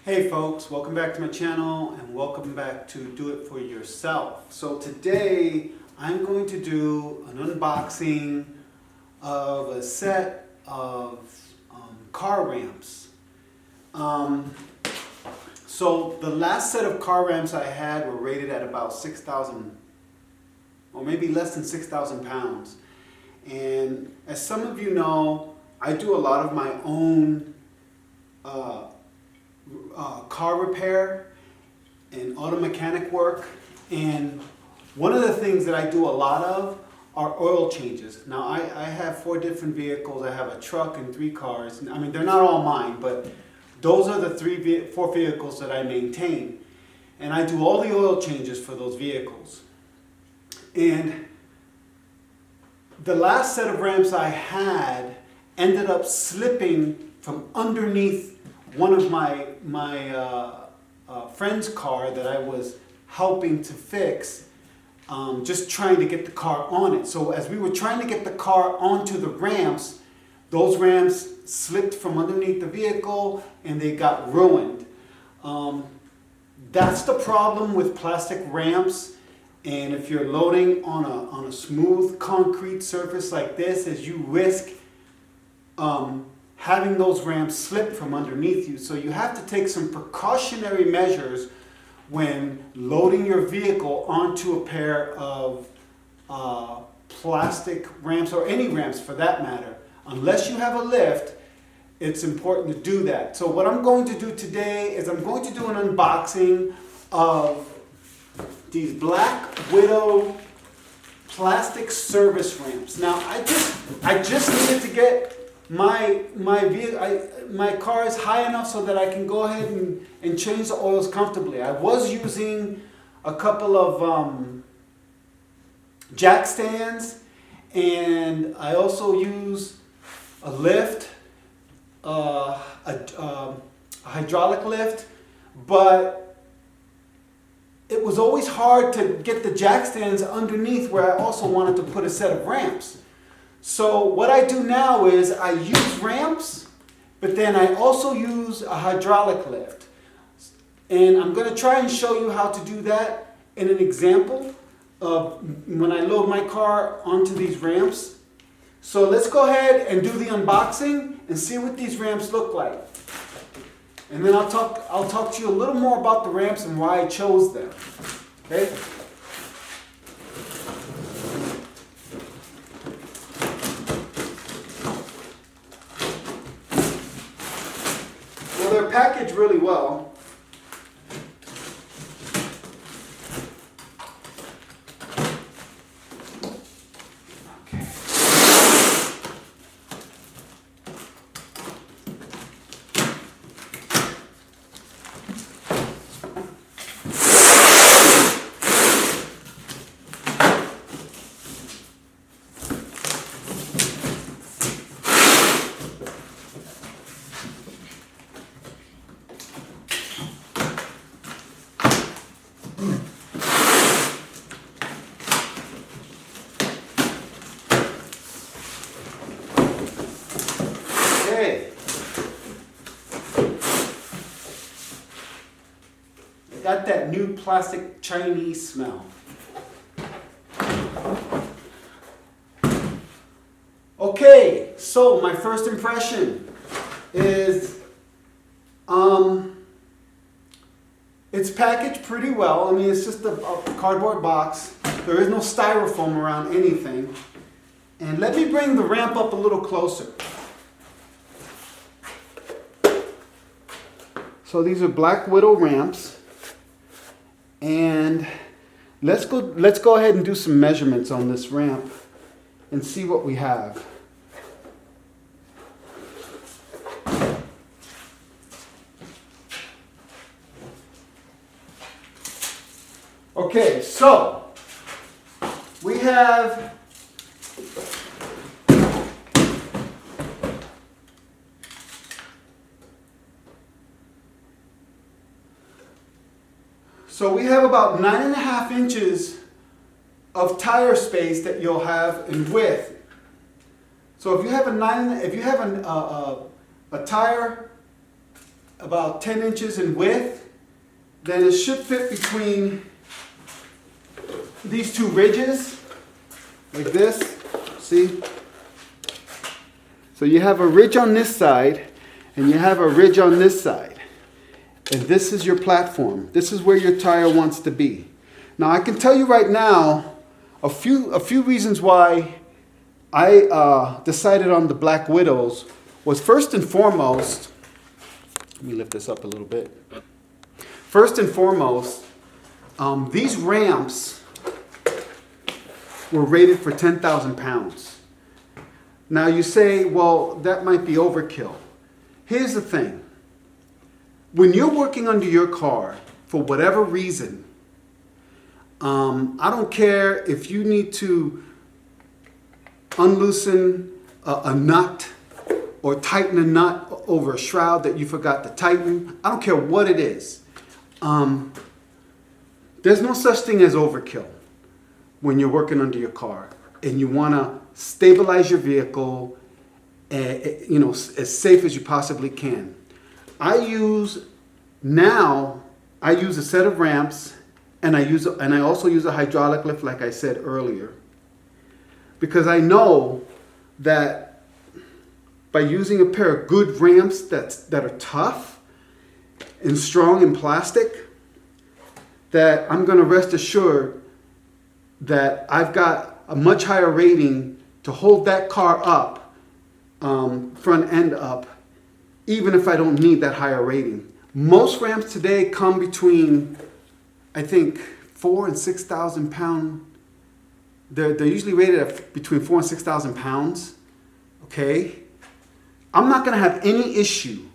Hey folks, welcome back to my channel and welcome back to Do It For Yourself. So today I'm going to do an unboxing of a set of car ramps. So the last set of car ramps I had were rated at about 6,000 or maybe less than 6,000 pounds. And as some of you know, I do a lot of my own car repair and auto mechanic work, and one of the things that I do a lot of are oil changes. Now I have 4 different vehicles. I have a truck and 3 cars. I mean, they're not all mine, but those are the 4 vehicles that I maintain, and I do all the oil changes for those vehicles. And the last set of ramps I had ended up slipping from underneath one of my friend's car that I was helping to fix, just trying to get the car on it. So as we were trying to get the car onto the ramps, those ramps slipped from underneath the vehicle and they got ruined. That's the problem with plastic ramps. And if you're loading on a smooth concrete surface like this, is you risk having those ramps slip from underneath you. So you have to take some precautionary measures when loading your vehicle onto a pair of plastic ramps, or any ramps for that matter. Unless you have a lift, it's important to do that. So what I'm going to do today is I'm going to do an unboxing of these Black Widow plastic service ramps. Now I just needed to get my car is high enough so that I can go ahead and change the oils comfortably. I was using a couple of jack stands, and I also use a lift, a hydraulic lift, but it was always hard to get the jack stands underneath where I also wanted to put a set of ramps. So what I do now is I use ramps, but then I also use a hydraulic lift. And I'm going to try and show you how to do that in an example of when I load my car onto these ramps. So let's go ahead and do the unboxing and see what these ramps look like. And then I'll talk to you a little more about the ramps and why I chose them. Okay? Well, they're packaged really well. Okay. Okay. Got that new plastic Chinese smell. Okay, so my first impression is it's packaged pretty well. I mean, it's just a cardboard box. There is no styrofoam around anything. And let me bring the ramp up a little closer. So these are Black Widow ramps, and let's go ahead and do some measurements on this ramp and see what we have. Okay, so we have about 9.5 inches of tire space that you'll have in width. So if you have a tire about 10 inches in width, then it should fit between these two ridges, like this, see? So you have a ridge on this side, and you have a ridge on this side. And this is your platform. This is where your tire wants to be. Now I can tell you right now a few reasons why I decided on the Black Widows was first and foremost, let me lift this up a little bit. First and foremost, these ramps were rated for 10,000 pounds. Now you say, well, that might be overkill. Here's the thing. When you're working under your car, for whatever reason, I don't care if you need to unloosen a nut or tighten a nut over a shroud that you forgot to tighten. I don't care what it is. There's no such thing as overkill when you're working under your car and you want to stabilize your vehicle, as safe as you possibly can. I use a set of ramps, and I also use a hydraulic lift, like I said earlier, because I know that by using a pair of good ramps that are tough and strong in plastic, that I'm going to rest assured that I've got a much higher rating to hold that car up, front end up, even if I don't need that higher rating. Most ramps today come between, I think, 4,000 and 6,000 pound. They're usually rated at between 4,000 and 6,000 pounds. Okay, I'm not going to have any issue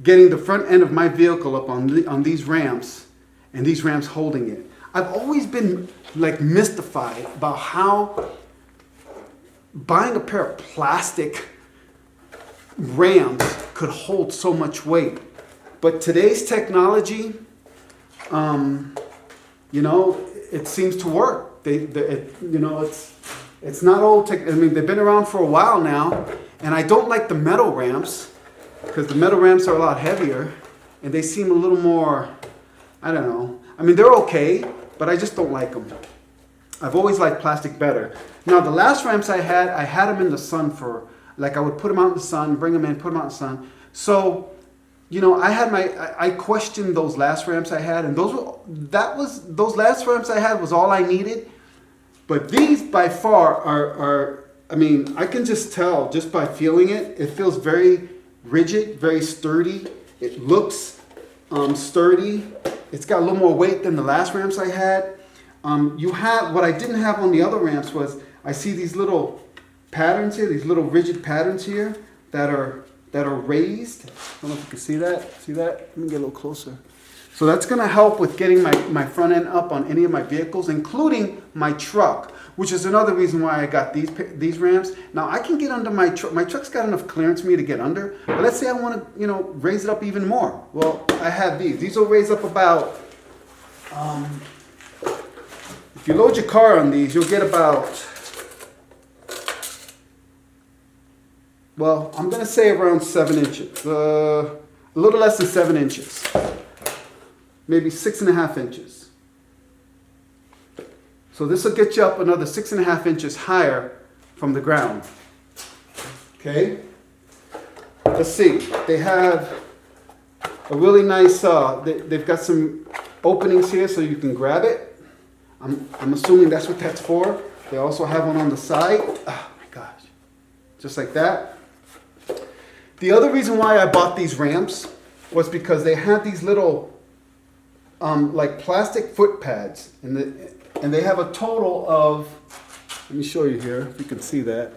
getting the front end of my vehicle up on these ramps, and these ramps holding it. I've always been like mystified about how buying a pair of plastic ramps could hold so much weight. But today's technology, it seems to work. It's not old tech. I mean, they've been around for a while now, and I don't like the metal ramps because the metal ramps are a lot heavier, and they seem a little more, I don't know. I mean, they're okay, but I just don't like them. I've always liked plastic better. Now, the last ramps I had them in the sun for, like, I would put them out in the sun, bring them in, put them out in the sun. So, I questioned those last ramps I had, and those last ramps I had was all I needed. But these by far are I mean, I can just tell just by feeling it. It feels very rigid, very sturdy. It looks sturdy. It's got a little more weight than the last ramps I had. What I didn't have on the other ramps was I see these little patterns here, these little rigid patterns here that are raised. I don't know if you can see that. See that? Let me get a little closer. So that's going to help with getting my front end up on any of my vehicles, including my truck, which is another reason why I got these ramps. Now I can get under my truck. My truck's got enough clearance for me to get under. But let's say I want to, raise it up even more. Well, I have these. These will raise up about. If you load your car on these, you'll get about. Well, I'm going to say around 7 inches. A little less than 7 inches. Maybe 6.5 inches. So this will get you up another 6.5 inches higher from the ground. Okay? Let's see. They have a really nice, they've got some openings here so you can grab it. I'm assuming that's what that's for. They also have one on the side. Oh my gosh. Just like that. The other reason why I bought these ramps was because they had these little like plastic foot pads, and they have a total of, let me show you here if you can see that.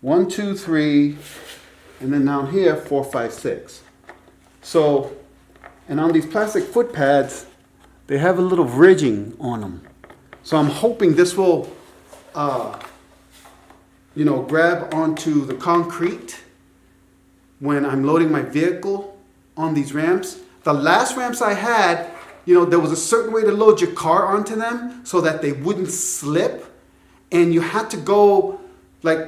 1, 2, 3, and then down here 4, 5, 6. So, and on these plastic foot pads, they have a little ridging on them. So I'm hoping this will, grab onto the concrete when I'm loading my vehicle on these ramps. The last ramps I had, there was a certain way to load your car onto them so that they wouldn't slip. And you had to go, like,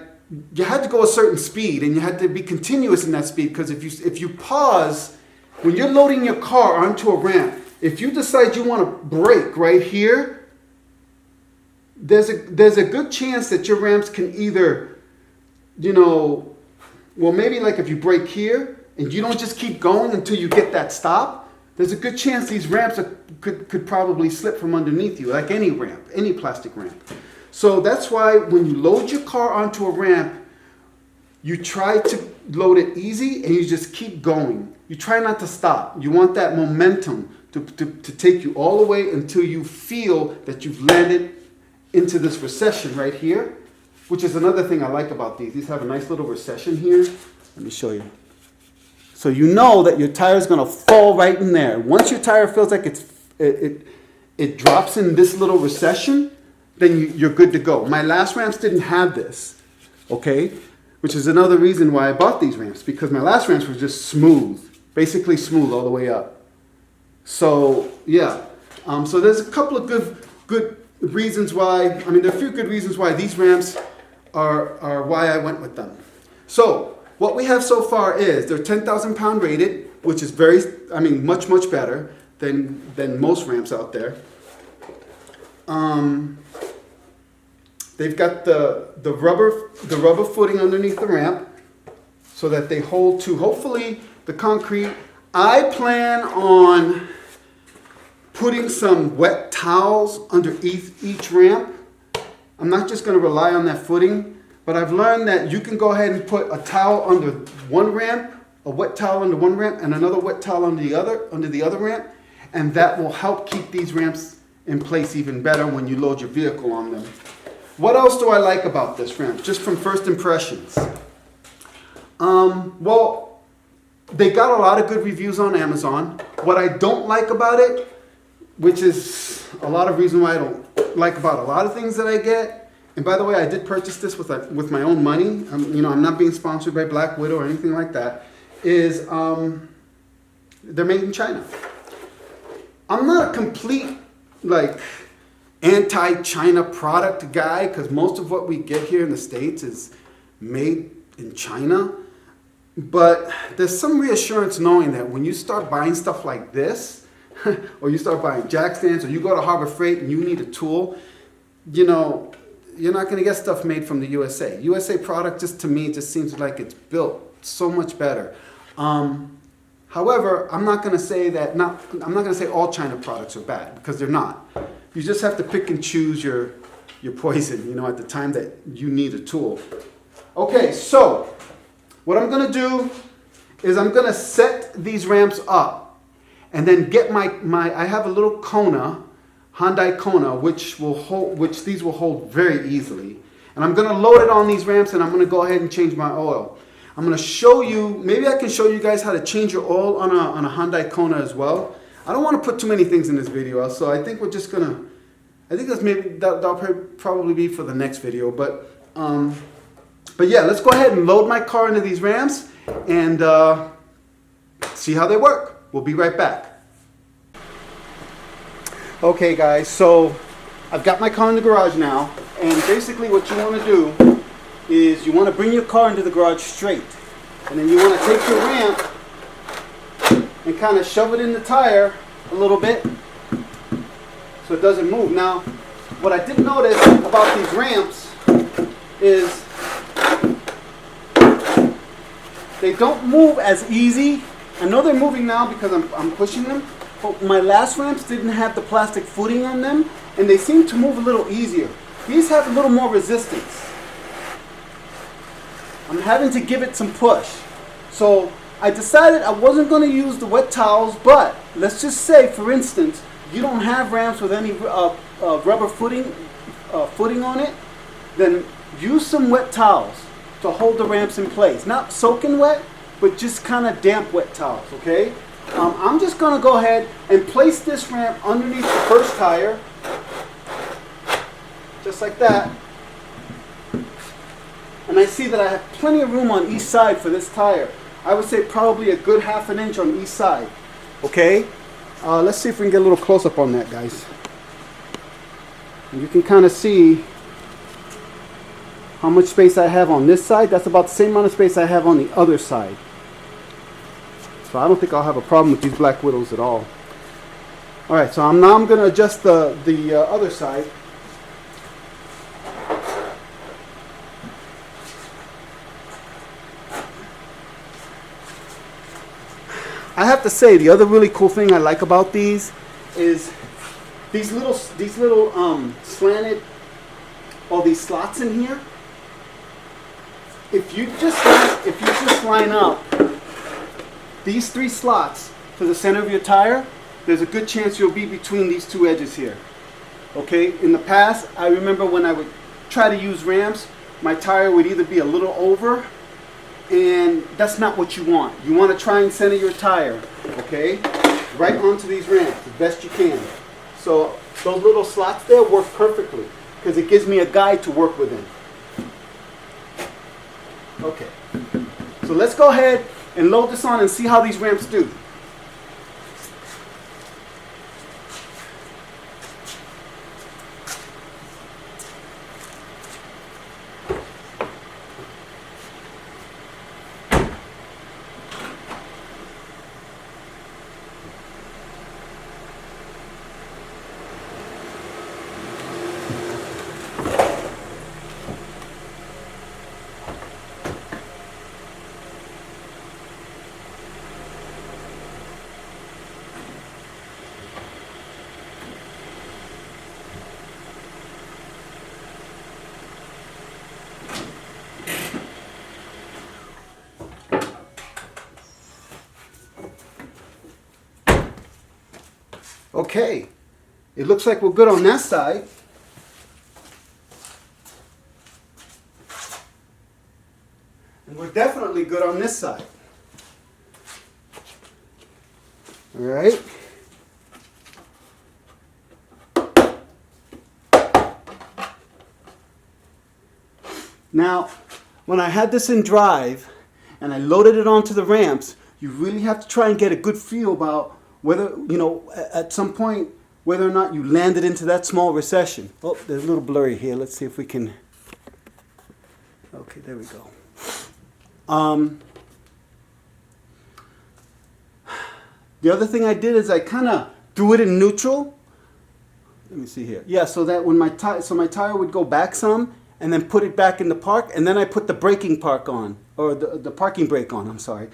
you had to go a certain speed, and you had to be continuous in that speed, because if you pause, when you're loading your car onto a ramp, if you decide you want to brake right here, there's a good chance that your ramps can either, you know, well, maybe like if you brake here and you don't just keep going until you get that stop, there's a good chance these ramps could probably slip from underneath you, like any ramp, any plastic ramp. So that's why when you load your car onto a ramp, you try to load it easy and you just keep going. You try not to stop. You want that momentum to take you all the way until you feel that you've landed into this recession right here, which is another thing I like about these. These have a nice little recession here. Let me show you. So you know that your tire is going to fall right in there. Once your tire feels like it drops in this little recession, then you're good to go. My last ramps didn't have this, okay? Which is another reason why I bought these ramps, because my last ramps were just smooth, basically smooth all the way up. So yeah, so there's a couple of good reasons why. I mean, there are a few good reasons why these ramps are why I went with them. So what we have so far is they're 10,000 pound rated, which is much better than most ramps out there. They've got the rubber footing underneath the ramp so that they hold to, hopefully, the concrete. I plan on putting some wet towels under each ramp. I'm not just going to rely on that footing, but I've learned that you can go ahead and put a towel under one ramp, a wet towel under one ramp, and another wet towel under the other ramp, and that will help keep these ramps in place even better when you load your vehicle on them. What else do I like about this ramp, just from first impressions? Well, they got a lot of good reviews on Amazon. What I don't like about it, which is a lot of reason why I don't like about a lot of things that I get, and by the way, I did purchase this with my own money. I'm not being sponsored by Black Widow or anything like that, is they're made in China. I'm not a complete, anti-China product guy, because most of what we get here in the States is made in China. But there's some reassurance knowing that when you start buying stuff like this, or you start buying jack stands, or you go to Harbor Freight and you need a tool, you're not going to get stuff made from the USA. USA product, to me, just seems like it's built so much better. However, I'm not going to say all China products are bad, because they're not. You just have to pick and choose your poison, at the time that you need a tool. Okay, so what I'm going to do is I'm going to set these ramps up, and then get I have a little Kona, Hyundai Kona, which these will hold very easily. And I'm going to load it on these ramps, and I'm going to go ahead and change my oil. I'm going to show you, maybe I can show you guys how to change your oil on a Hyundai Kona as well. I don't want to put too many things in this video, so I think we're just going to, that'll probably be for the next video. But yeah, let's go ahead and load my car into these ramps and see how they work. We'll be right back. Okay guys, so I've got my car in the garage now, and basically what you want to do is you want to bring your car into the garage straight, and then you want to take your ramp and kind of shove it in the tire a little bit so it doesn't move. Now, what I did notice about these ramps is they don't move as easy. I know they're moving now because I'm pushing them, but my last ramps didn't have the plastic footing on them, and they seem to move a little easier. These have a little more resistance. I'm having to give it some push. So I decided I wasn't going to use the wet towels, but let's just say, for instance, you don't have ramps with any rubber footing on it, then use some wet towels to hold the ramps in place. Not soaking wet, but just kind of damp wet towels, okay? I'm just going to go ahead and place this ramp underneath the first tire, just like that. And I see that I have plenty of room on each side for this tire. I would say probably a good ½ an inch on each side. Okay? Let's see if we can get a little close up on that, guys. And you can kind of see how much space I have on this side. That's about the same amount of space I have on the other side. So I don't think I'll have a problem with these Black Widows at all. All right, so I'm going to adjust the other side. I have to say, the other really cool thing I like about these is these little slanted, or these slots in here. If you just line up these 3 slots to the center of your tire, there's a good chance you'll be between these 2 edges here. Okay, in the past, I remember when I would try to use ramps, my tire would either be a little over, and that's not what you want. You want to try and center your tire, okay, right onto these ramps as best you can. So those little slots there work perfectly because it gives me a guide to work within. Okay, so let's go ahead and load this on and see how these ramps do. Okay, it looks like we're good on that side. And we're definitely good on this side. All right. Now, when I had this in drive and I loaded it onto the ramps, you really have to try and get a good feel about whether, you know, at some point, whether or not you landed into that small recession. Oh, there's a little blurry here. Let's see if we can. Okay, there we go. The other thing I did is I kind of threw it in neutral. Let me see here. Yeah, so that when my tire would go back some, and then put it back in the park, and then I put the braking park on, or the parking brake on. I'm sorry.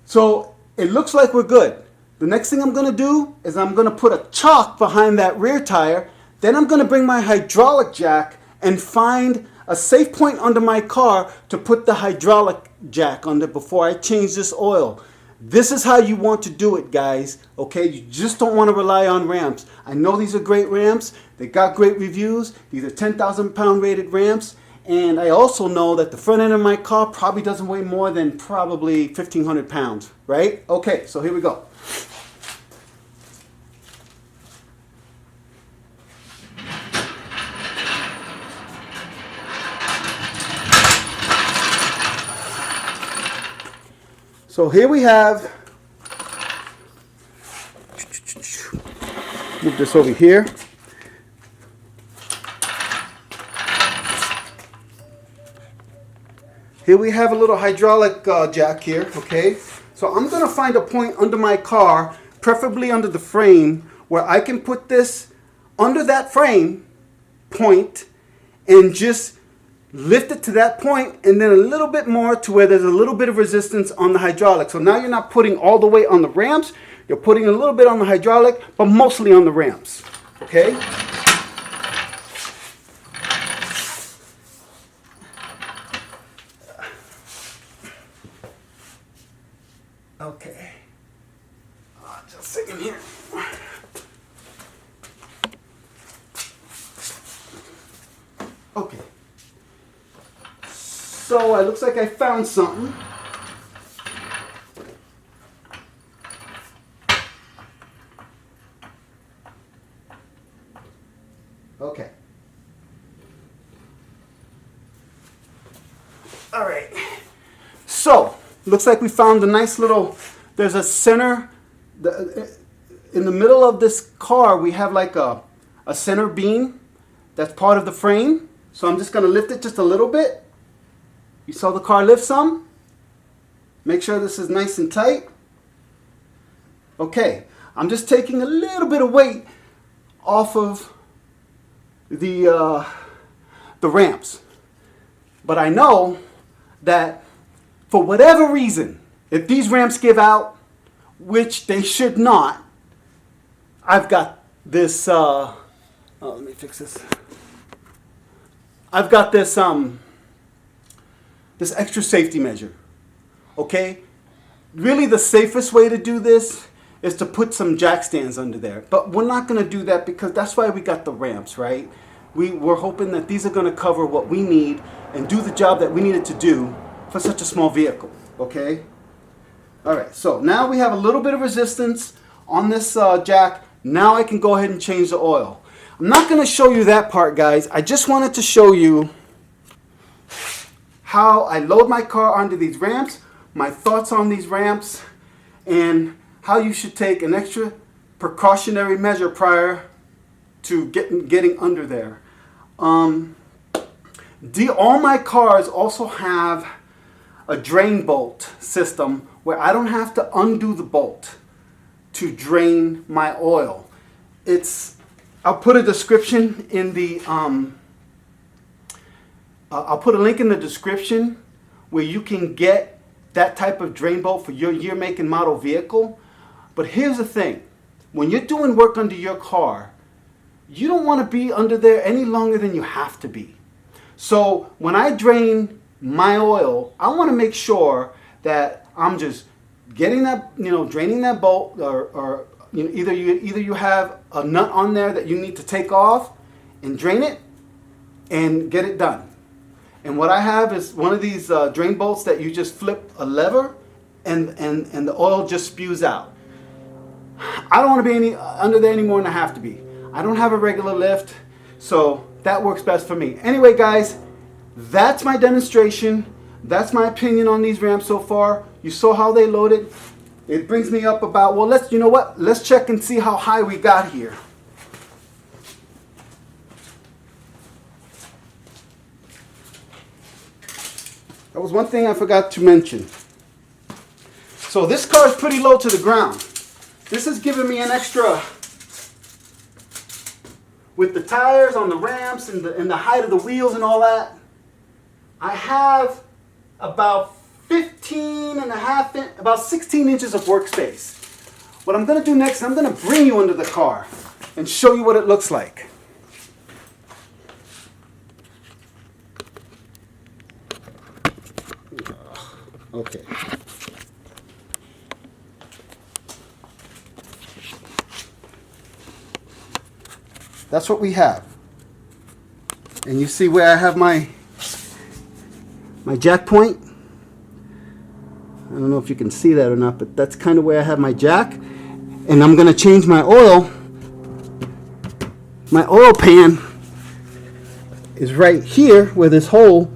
So it looks like we're good. The next thing I'm going to do is I'm going to put a chock behind that rear tire. Then I'm going to bring my hydraulic jack and find a safe point under my car to put the hydraulic jack under before I change this oil. This is how you want to do it, guys. Okay, you just don't want to rely on ramps. I know these are great ramps. They got great reviews. These are 10,000 pound rated ramps. And I also know that the front end of my car probably doesn't weigh more than probably 1,500 pounds, right? Okay, so here we go. So here we have, move this over here. Here we have a little hydraulic jack here, okay? So I'm going to find a point under my car, preferably under the frame, where I can put this under that frame point and just lift it to that point, and then a little bit more to where there's a little bit of resistance on the hydraulic. So now you're not putting all the weight on the ramps, you're putting a little bit on the hydraulic, but mostly on the ramps, okay? Okay. Just a second here. Okay. So it looks like I found something. Okay. All right. So, looks like we found a nice little, there's a center, in the middle of this car we have like a center beam that's part of the frame. So I'm just going to lift it just a little bit. You saw the car lift some. Make sure this is nice and tight. Okay, I'm just taking a little bit of weight off of the ramps. But I know that for whatever reason, if these ramps give out, which they should not, I've got this, let me fix this. I've got this, this extra safety measure, okay? Really the safest way to do this is to put some jack stands under there. But we're not gonna do that because that's why we got the ramps, right? We're hoping that these are gonna cover what we need and do the job that we needed to do for such a small vehicle, okay? All right, so now we have a little bit of resistance on this jack. Now I can go ahead and change the oil. I'm not gonna show you that part, guys. I just wanted to show you how I load my car onto these ramps, my thoughts on these ramps, and how you should take an extra precautionary measure prior to getting under there. All my cars also have a drain bolt system where I don't have to undo the bolt to drain my oil. I'll put a description in the I'll put a link in the description where you can get that type of drain bolt for your year, make, and model vehicle. But here's the thing. When you're doing work under your car, you don't want to be under there any longer than you have to be. So when I drain my oil, I want to make sure that I'm just getting that, draining that bolt, or either you have a nut on there that you need to take off and drain it and get it done. And what I have is one of these drain bolts that you just flip a lever and the oil just spews out. I don't want to be under there any more than I have to be. I don't have a regular lift, so that works best for me. Anyway, guys, that's my demonstration. That's my opinion on these ramps so far. You saw how they loaded. It brings me up about, well, let's check and see how high we got here. That was one thing I forgot to mention. So this car is pretty low to the ground. This is giving me an extra, with the tires on the ramps and the height of the wheels and all that, I have about 16 inches of workspace. What I'm going to do next, I'm going to bring you under the car and show you what it looks like. Okay. That's what we have. And you see where I have my jack point? I don't know if you can see that or not, but that's kind of where I have my jack. And I'm going to change my oil. My oil pan is right here where this hole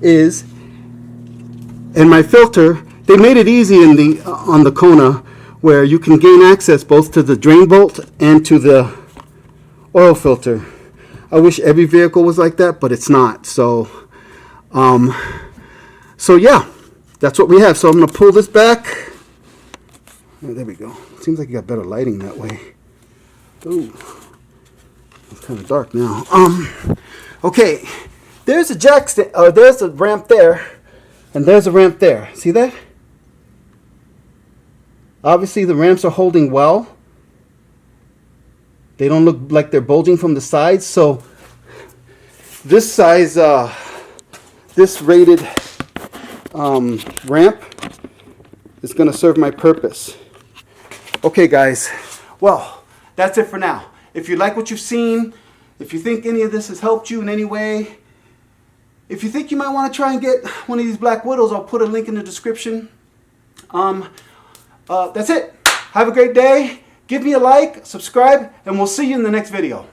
is. And my filter, they made it easy on the Kona where you can gain access both to the drain bolt and to the oil filter. I wish every vehicle was like that, but it's not. So yeah, that's what we have. So I'm going to pull this back. Oh, there we go. Seems like you got better lighting that way. Ooh, it's kind of dark now. Okay, there's a jack there's a ramp there, and there's a ramp there. See that? Obviously, the ramps are holding well. They don't look like they're bulging from the sides. So this size, this rated ramp is going to serve my purpose. Okay, guys. Well, that's it for now. If you like what you've seen, if you think any of this has helped you in any way, if you think you might want to try and get one of these Black Widows, I'll put a link in the description. That's it. Have a great day. Give me a like, subscribe, and we'll see you in the next video.